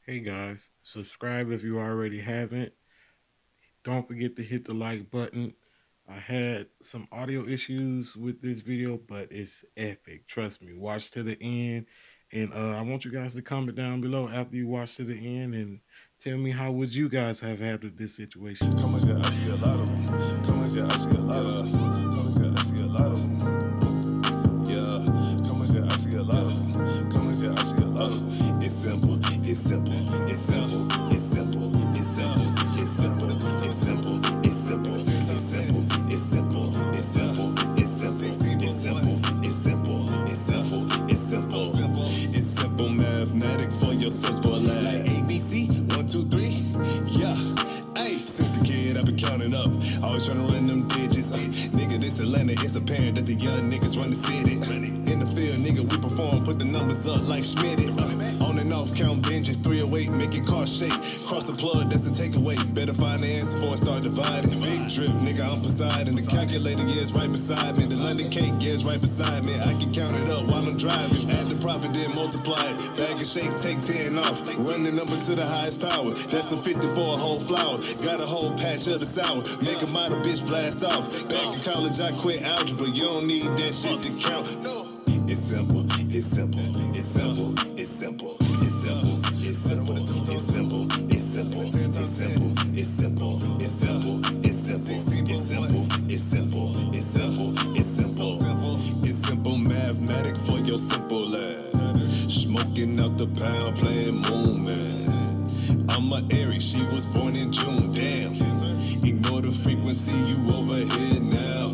Hey guys, subscribe if you already haven't. Don't forget to hit the like button. I had some audio issues with this video, but it's epic. Trust me. Watch to the end. And I want you guys to comment down below after you watch to the end and tell me how would you guys have handled this situation. Come on, yeah, I see a lot of them. Come on, yeah, I see a lot of them. Come on, yeah, I see a lot of them. Yeah, come on, yeah, I see a lot of them. Come on, yeah, I see a lot of them. It's simple, it's simple, it's simple, it's simple, it's simple, it's simple, it's simple, it's simple, it's simple, it's simple, it's simple, it's simple, it's simple, it's simple, it's simple, it's simple, it's simple mathematic for your simple life. Like ABC, 1, 2, 3, yeah. Hey, since a kid I've been counting up, always trying to run them digits. Nigga, this Atlanta, it's apparent that the young niggas run the city. In the field, nigga, we perform, put the numbers up like Schmitty. On and off, count binges, 308, making car shake. Cross the plug, that's the takeaway. Better find the answer before I start dividing. Big drip, nigga, I'm Poseidon. The calculator, yeah, is right beside me. The London cake, yeah, is right beside me. I can count it up while I'm driving. Add the profit, then multiply it. Bag of shake, take 10 off. Run the number to the highest power. That's a 50 for a whole flower. Got a whole patch of the sour. Make a model bitch blast off. Back in college, I quit algebra. You don't need that shit to count. It's simple, it's simple, it's simple, it's simple, it's simple, it's simple, it's simple, it's simple, it's simple, it's simple, it's simple, it's simple, it's simple, it's simple, it's simple, it's simple, it's simple mathematic for your simple lad. Smoking out the pound, playing moon man. I'm a Aries, she was born in June. Damn, ignore the frequency, you over here now.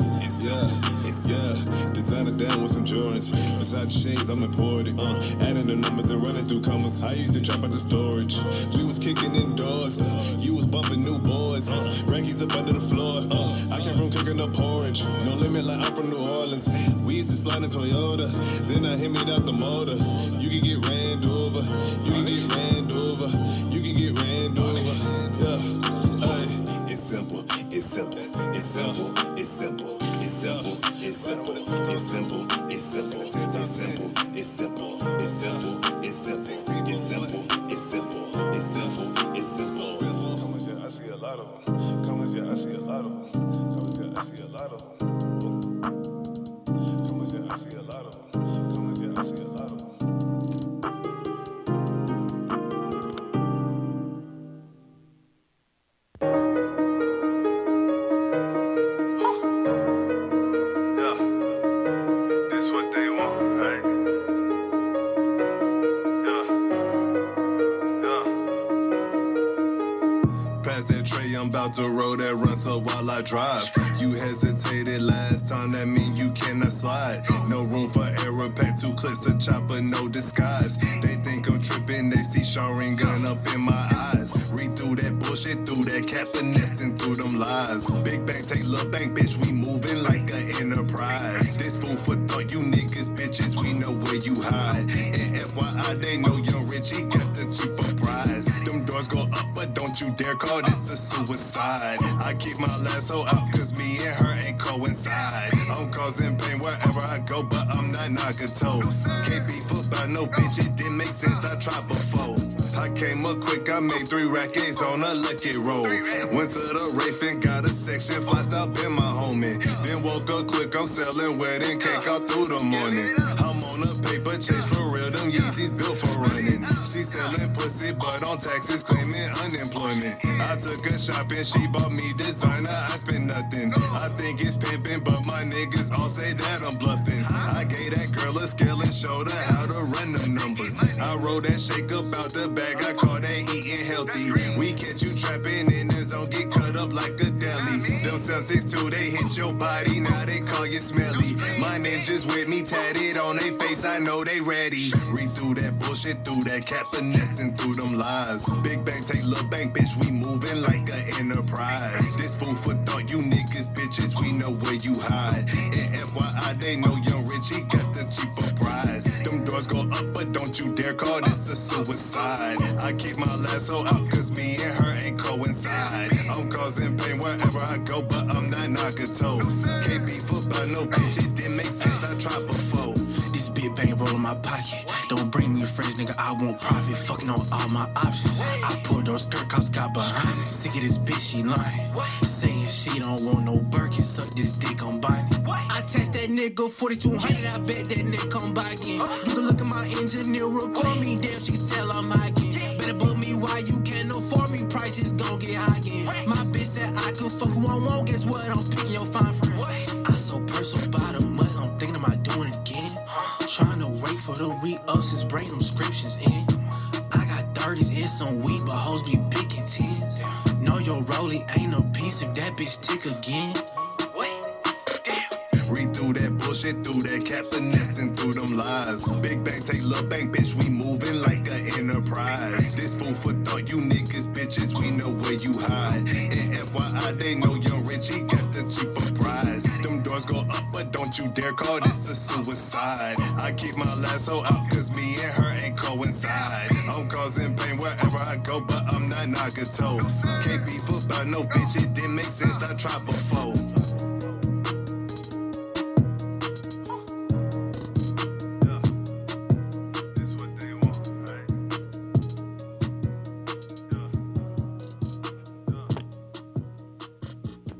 Yeah, designer down with some Jordans. Besides shades, I'm imported. Adding the numbers and running through commas. I used to drop out the storage. We was kicking indoors. You was bumping new boys. Rankies up under the floor. I came from cooking up porridge. No limit like I'm from New Orleans. We used to slide in Toyota. Then I hit me out the motor. You can get ran over. You can get ran over. You can get ran over. Yeah. Ay, it's simple. It's simple. It's simple. It's simple. It's simple, it's simple, it's simple, it's simple, it's simple, it's simple, it's simple, it's simple, it's simple, it's simple, it's simple, it's simple. Come on, yeah, I see a lot of them. Come on, yeah, I see a lot of them. Come on, yeah, I see a lot of them. Come on, yeah, I see a lot of them. Come on, yeah, I see a lot of them. What they want, right? Past that tray, I'm about to roll that run, so while I drive. You hesitated last time, that mean you cannot slide. No room for error, pack 2 clips to chopper, no disguise. They think I'm tripping, they see Sharing gun up in my eyes. Read through that bullshit, through that cat finessing through them lies. Big bang, take little bank, bitch, we moving like an enterprise. This food for thought, you niggas, bitches, we know where you hide. And FYI, they know young Richie got the cheaper prize. Them doors go up, but don't you dare call this a suicide. I keep my last hoe out, cause me and her ain't coincide. I'm causing pain wherever I go, but I'm not Nagato. Can't be fooled by no bitch, it didn't make sense, I tried before. I came up quick, I made 3 rackets on a lucky roll. Went to the Rafe and got a section, flashed up in my homie. Then woke up quick, I'm selling wedding cake all through the morning. I'm on a paper chase for real, them Yeezys built for running. She selling pussy, but on taxes claiming unemployment. I took her shopping, she bought me designer, I spent nothing. I think it's pimping, but my niggas all say that I'm bluffing. I gave that girl a skill and showed her how to run them numbers. I rolled that shake up out the bag, I call that eating healthy. We catch you trapping in the zone, get cut up like a deli. Them 762, they hit your body, now they call you smelly. My ninjas with me tatted on they face, I know they ready. Read through that bullshit, through that cat finessing through them lies. Big bang, take little bank, bitch, we moving like an enterprise. This food for thought, you niggas, bitches, we know where you hide. And FYI, they know young Richie got the cheaper prize. Them doors go up, but don't you dare call this a suicide. I keep my last hoe out, cause me and her ain't coincide. I'm causing pain wherever I go, but I'm not Nagato. Can't be fooled by no bitch, it didn't make sense, I tried before. This big bang roll in my pocket. Don't bring me friends, nigga, I want profit. Fucking on all my options. I pulled those skirt cops, got behind me. Sick of this bitch, she lying. Saying she don't want no Birkin, suck this dick, I'm buying it. I text that nigga 4200, I bet that nigga come by again. You can look at my engineer report me, damn, she can tell I'm high again. Better book me why you can't afford me, prices gon' get high again. My bitch said I could fuck who I want, guess what, I'm picking your fine friend. I so personal by the money, I'm thinking about doing it again. Trying to wait for the re-ups, just bring them scriptions in. I got 30s and some weed, but hoes be picking 10s. Know your rollie ain't a piece if that bitch tick again. Read through that bullshit, through that cat finessing through them lies. Big bang, take little bank, bitch, we moving like an enterprise. This food for thought, you niggas, bitches, we know where you hide. And FYI, they know young Richie got the cheaper prize. Them doors go up, but don't you dare call this a suicide. I keep my lasso out, cause me and her ain't coincide. I'm causing pain wherever I go, but I'm not Nagato. Can't be fooled by no bitch, it didn't make sense, I tried before.